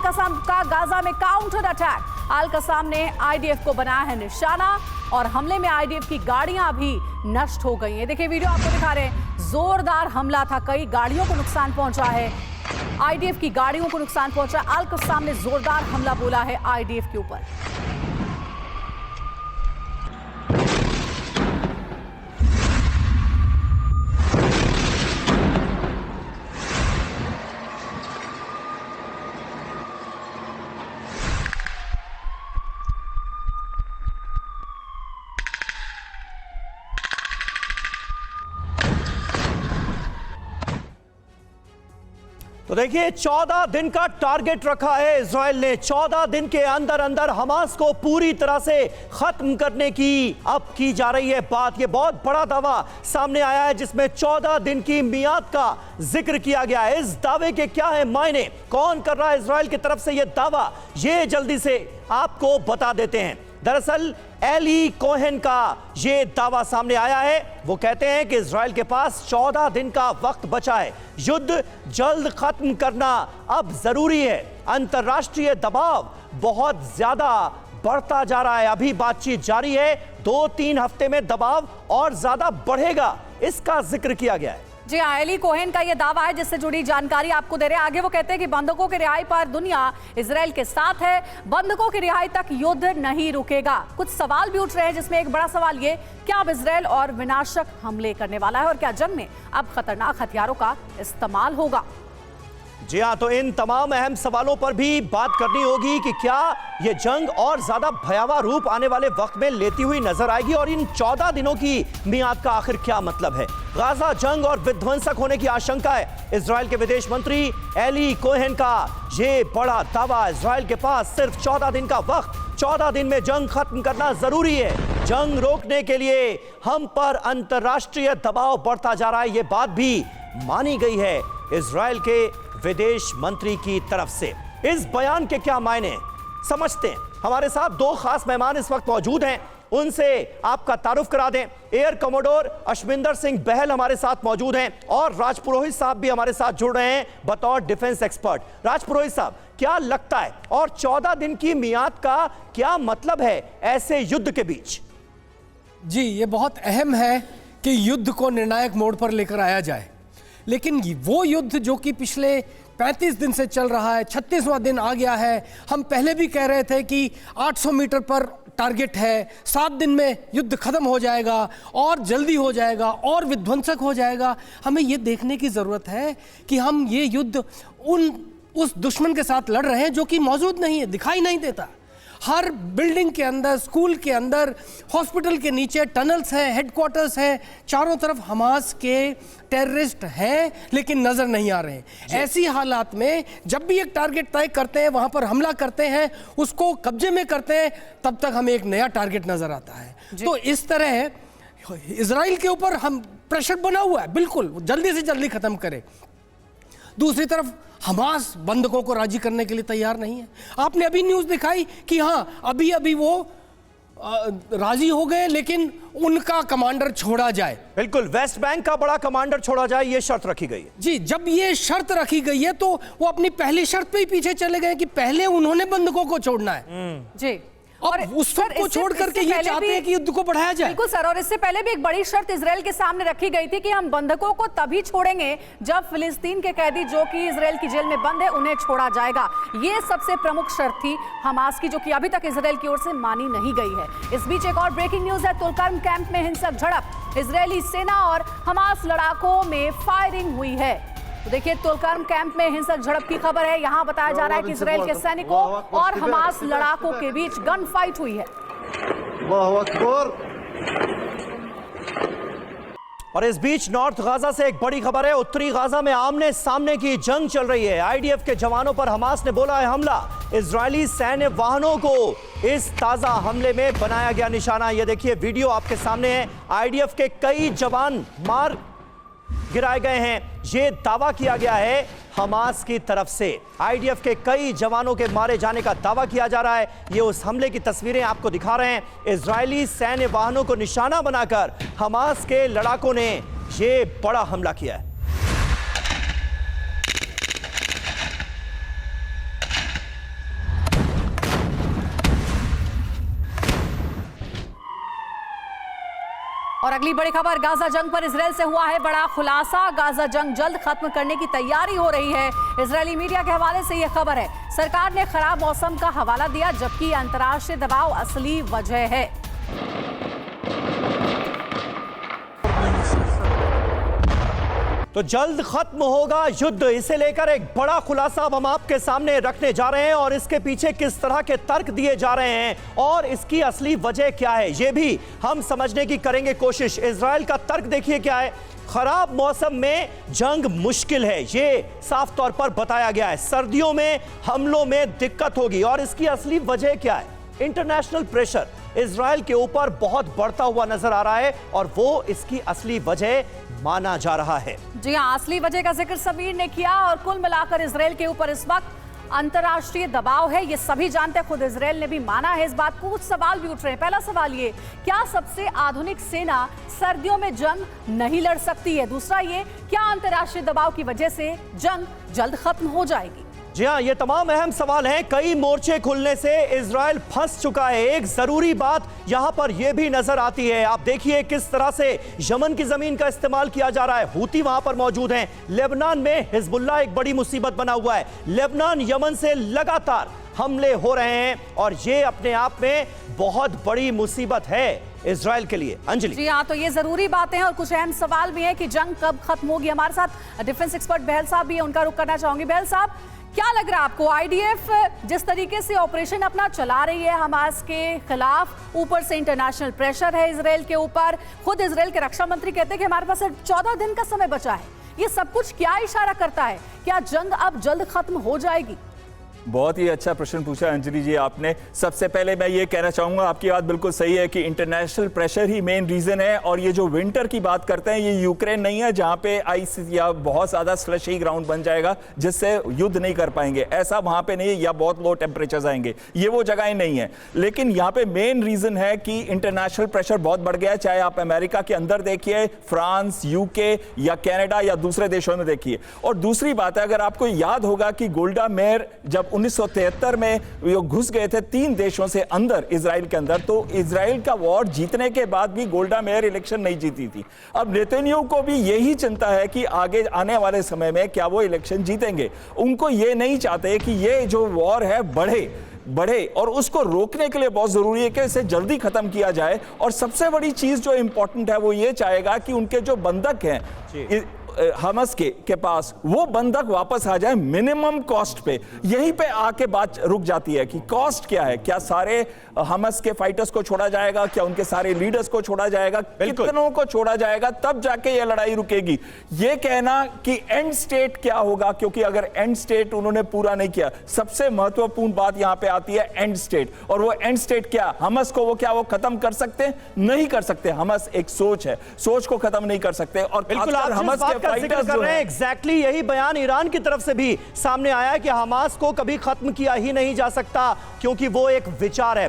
कसाम का गाजा में counter attack. अल कसाम ने आईडीएफ को बनाया है निशाना और हमले में आईडीएफ की गाड़ियां भी नष्ट हो गई हैं। देखिए वीडियो आपको दिखा रहे हैं, जोरदार हमला था, कई गाड़ियों को नुकसान पहुंचा है, आईडीएफ की गाड़ियों को नुकसान पहुंचा। अल कसाम ने जोरदार हमला बोला है आईडीएफ के ऊपर। तो देखिए 14 दिन का टारगेट रखा है इजराइल ने। 14 दिन के अंदर अंदर हमास को पूरी तरह से खत्म करने की अब की जा रही है बात। यह बहुत बड़ा दावा सामने आया है जिसमें 14 दिन की मियाद का जिक्र किया गया है। इस दावे के क्या है मायने, कौन कर रहा है इजराइल की तरफ से यह दावा, ये जल्दी से आपको बता देते हैं। दरअसल एली कोहेन का ये दावा सामने आया है। वो कहते हैं कि इजराइल के पास 14 दिन का वक्त बचा है, युद्ध जल्द खत्म करना अब जरूरी है। अंतर्राष्ट्रीय दबाव बहुत ज्यादा बढ़ता जा रहा है, अभी बातचीत जारी है, 2-3 हफ्ते में दबाव और ज्यादा बढ़ेगा, इसका जिक्र किया गया है। जी हाँ, एली कोहेन का यह दावा है जिससे जुड़ी जानकारी आपको दे रहे हैं। आगे वो कहते हैं कि बंधकों की रिहाई पर दुनिया इजराइल के साथ है, बंधकों की रिहाई तक युद्ध नहीं रुकेगा। कुछ सवाल भी उठ रहे हैं जिसमें एक बड़ा सवाल ये, क्या अब इजराइल और विनाशक हमले करने वाला है और क्या जंग में अब खतरनाक हथियारों का इस्तेमाल होगा। जी हाँ, तो इन तमाम अहम सवालों पर भी बात करनी होगी कि क्या यह जंग और ज्यादा भयावह रूप आने वाले वक्त में लेती हुई नजर आएगी और इन 14 दिनों की मियाद का आखिर क्या मतलब है। गाजा जंग और विध्वंसक होने की आशंका है। इजराइल के विदेश मंत्री एली कोहेन का ये बड़ा दावा, इजराइल के पास सिर्फ 14 दिन का वक्त, 14 दिन में जंग खत्म करना जरूरी है। जंग रोकने के लिए हम पर अंतर्राष्ट्रीय दबाव बढ़ता जा रहा है, यह बात भी मानी गई है इजराइल के विदेश मंत्री की तरफ से। इस बयान के क्या मायने समझते हैं। हमारे साथ 2 खास मेहमान इस वक्त मौजूद हैं, उनसे आपका तारुफ करा दें। एयर कमोडोर अशविंदर सिंह बहल हमारे साथ मौजूद हैं और राजपुरोहित साहब भी हमारे साथ जुड़ रहे हैं बतौर डिफेंस एक्सपर्ट। राजपुरोहित साहब, क्या लगता है और 14 दिन की मियाद का क्या मतलब है ऐसे युद्ध के बीच? जी, ये बहुत अहम है कि युद्ध को निर्णायक मोड़ पर लेकर आया जाए, लेकिन वो युद्ध जो कि पिछले 35 दिन से चल रहा है, 36वां दिन आ गया है। हम पहले भी कह रहे थे कि 800 मीटर पर टारगेट है, 7 दिन में युद्ध खत्म हो जाएगा और जल्दी हो जाएगा और विध्वंसक हो जाएगा। हमें ये देखने की ज़रूरत है कि हम ये युद्ध उस दुश्मन के साथ लड़ रहे हैं जो कि मौजूद नहीं है, दिखाई नहीं देता। हर बिल्डिंग के अंदर, स्कूल के अंदर, हॉस्पिटल के नीचे टनल्स हैं, हेडक्वार्टर्स हैं, चारों तरफ हमास के टेररिस्ट हैं लेकिन नजर नहीं आ रहे हैं। ऐसी हालात में जब भी एक टारगेट तय करते हैं, वहां पर हमला करते हैं, उसको कब्जे में करते हैं, तब तक हमें एक नया टारगेट नजर आता है। तो इस तरह इजराइल के ऊपर हम प्रेशर बना हुआ है, बिल्कुल जल्दी से जल्दी खत्म करें। दूसरी तरफ हमास बंधकों को राजी करने के लिए तैयार नहीं है। आपने अभी न्यूज़ दिखाई कि हाँ, अभी अभी वो राजी हो गए लेकिन उनका कमांडर छोड़ा जाए। बिल्कुल, वेस्ट बैंक का बड़ा कमांडर छोड़ा जाए, ये शर्त रखी गई है। जी, जब ये शर्त रखी गई है तो वो अपनी पहली शर्त पे ही पीछे चले गए कि पहले उन्होंने बंधकों को छोड़ना है। जी, और उस सब को छोड़ करके ये चाहते हैं कि युद्ध को बढ़ाया जाए। बिल्कुल सर, और इससे पहले भी एक बड़ी शर्त इजराइल के सामने रखी गई थी कि हम बंधकों को तभी छोड़ेंगे जब फिलिस्तीन के कैदी जो कि इजराइल की जेल में बंद है उन्हें छोड़ा जाएगा। ये सबसे प्रमुख शर्त थी हमास की, जो कि अभी तक इजराइल की ओर से मानी नहीं गई है। इस बीच एक और ब्रेकिंग न्यूज है, तुलकर्म कैंप में हिंसक झड़प, इजरायली सेना और हमास लड़ाकों में फायरिंग हुई है। तो देखिए, तुलकर्म कैंप में हिंसक झड़प की खबर है। यहाँ बताया जा रहा है कि इजराइल के सैनिकों और हमास लड़ाकों के बीच गन फाइट हुई है। और इस बीच नॉर्थ गाजा से एक बड़ी खबर है। उत्तरी गाजा में आमने सामने की जंग चल रही है। आईडीएफ के जवानों पर हमास ने बोला है हमला। इजरायली सैन्य वाहनों को इस ताजा हमले में बनाया गया निशाना। ये देखिए वीडियो आपके सामने है। आईडीएफ के कई जवान मार गिराए गए हैं, ये दावा किया गया है हमास की तरफ से। आईडीएफ के कई जवानों के मारे जाने का दावा किया जा रहा है। ये उस हमले की तस्वीरें आपको दिखा रहे हैं। इजरायली सैन्य वाहनों को निशाना बनाकर हमास के लड़ाकों ने ये बड़ा हमला किया है। और अगली बड़ी खबर, गाजा जंग पर इजराइल से हुआ है बड़ा खुलासा। गाजा जंग जल्द खत्म करने की तैयारी हो रही है। इजरायली मीडिया के हवाले से यह खबर है। सरकार ने खराब मौसम का हवाला दिया, जबकि अंतर्राष्ट्रीय दबाव असली वजह है। तो जल्द खत्म होगा युद्ध, इसे लेकर एक बड़ा खुलासा अब हम आपके सामने रखने जा रहे हैं और इसके पीछे किस तरह के तर्क दिए जा रहे हैं और इसकी असली वजह क्या है, यह भी हम समझने की करेंगे कोशिश। इजराइल का तर्क देखिए क्या है। खराब मौसम में जंग मुश्किल है, ये साफ तौर पर बताया गया है। सर्दियों में हमलों में दिक्कत होगी और इसकी असली वजह क्या है? इंटरनेशनल प्रेशर इजराइल के ऊपर बहुत बढ़ता हुआ नजर आ रहा है और वो इसकी असली वजह माना जा रहा है। जी हां, असली वजह का जिक्र समीर ने किया और कुल मिलाकर इजराइल के ऊपर इस वक्त अंतर्राष्ट्रीय दबाव है, ये सभी जानते हैं। खुद इजराइल ने भी माना है इस बात को। कुछ सवाल भी उठ रहे हैं। पहला सवाल ये, क्या सबसे आधुनिक सेना सर्दियों में जंग नहीं लड़ सकती है? दूसरा ये, क्या अंतर्राष्ट्रीय दबाव की वजह से जंग जल्द खत्म हो जाएगी? जी हाँ, ये तमाम अहम सवाल हैं। कई मोर्चे खुलने से इजराइल फंस चुका है। एक जरूरी बात यहां पर यह भी नजर आती है, आप देखिए किस तरह से यमन की जमीन का इस्तेमाल किया जा रहा है। हूती वहां पर मौजूद हैं। लेबनान में हिजबुल्लाह एक बड़ी मुसीबत बना हुआ है। लेबनान यमन से लगातार हमले हो रहे हैं और ये अपने आप में बहुत बड़ी मुसीबत है इजराइल के लिए। अंजलि जी हाँ, तो ये जरूरी बातें हैं और कुछ अहम सवाल भी हैं कि जंग कब खत्म होगी। हमारे साथ डिफेंस एक्सपर्ट बहल साहब भी है, उनका रुख करना चाहूंगी। बहल साहब, क्या लग रहा है आपको, आईडीएफ जिस तरीके से ऑपरेशन अपना चला रही है हमास के खिलाफ, ऊपर से इंटरनेशनल प्रेशर है इजराइल के ऊपर, खुद इजराइल के रक्षा मंत्री कहते हैं कि हमारे पास 14 दिन का समय बचा है, ये सब कुछ क्या इशारा करता है? क्या जंग अब जल्द खत्म हो जाएगी? बहुत ही अच्छा प्रश्न पूछा अंजलि जी आपने। सबसे पहले मैं ये कहना चाहूंगा, आपकी बात बिल्कुल सही है कि इंटरनेशनल प्रेशर ही मेन रीजन है। और ये जो विंटर की बात करते हैं, ये यूक्रेन नहीं है जहां पे आइस या बहुत ज्यादा स्लशी ग्राउंड बन जाएगा जिससे युद्ध नहीं कर पाएंगे, ऐसा वहां पे नहीं है, या बहुत लो टेम्परेचर्स आएंगे, ये वो जगहें नहीं है। लेकिन यहाँ पे मेन रीजन है कि इंटरनेशनल प्रेशर बहुत बढ़ गया है। चाहे आप अमेरिका के अंदर देखिए, फ्रांस, यूके या कनाडा या दूसरे देशों में देखिए। और दूसरी बात है, अगर आपको याद होगा कि गोल्डा मेयर जब 1973 में वो घुस गए थे 3 देशों से अंदर इजराइल के अंदर, तो इजराइल का वॉर जीतने के बाद भी गोल्डा मेयर इलेक्शन नहीं जीती थी। अब नेतन्याहू को भी यही चिंता है कि आगे आने वाले समय में क्या वो इलेक्शन जीतेंगे। उनको ये नहीं चाहते कि ये जो वॉर है बढ़े और उसको रोकने के लिए बहुत जरूरी है कि इसे जल्दी खत्म किया जाए। और सबसे बड़ी चीज जो इंपॉर्टेंट है वो ये चाहेगा कि उनके जो बंधक हैं हमास के पास, वो बंधक वापस आ जाए मिनिमम कॉस्ट पे। यहीं पे आके बात रुक जाती है कि कॉस्ट क्या है। क्या सारे हमास के फाइटर्स को छोड़ा जाएगा? क्या उनके सारे लीडर्स को छोड़ा जाएगा? कितनों को छोड़ा जाएगा? तब जाके ये लड़ाई रुकेगी। ये कहना कि एंड स्टेट क्या होगा, क्योंकि अगर एंड स्टेट उन्होंने पूरा नहीं किया, सबसे महत्वपूर्ण बात यहां पे आती है एंड स्टेट। और वो एंड स्टेट क्या? हमास को वो खत्म कर सकते हैं? नहीं कर सकते। हमास एक सोच है, सोच को खत्म नहीं कर सकते। और बिल्कुल आप हमास के जिक्र कर रहे हैं, एग्जैक्टली यही बयान ईरान की तरफ से भी सामने आया है कि हमास को कभी खत्म किया ही नहीं जा सकता क्योंकि वो एक विचार है।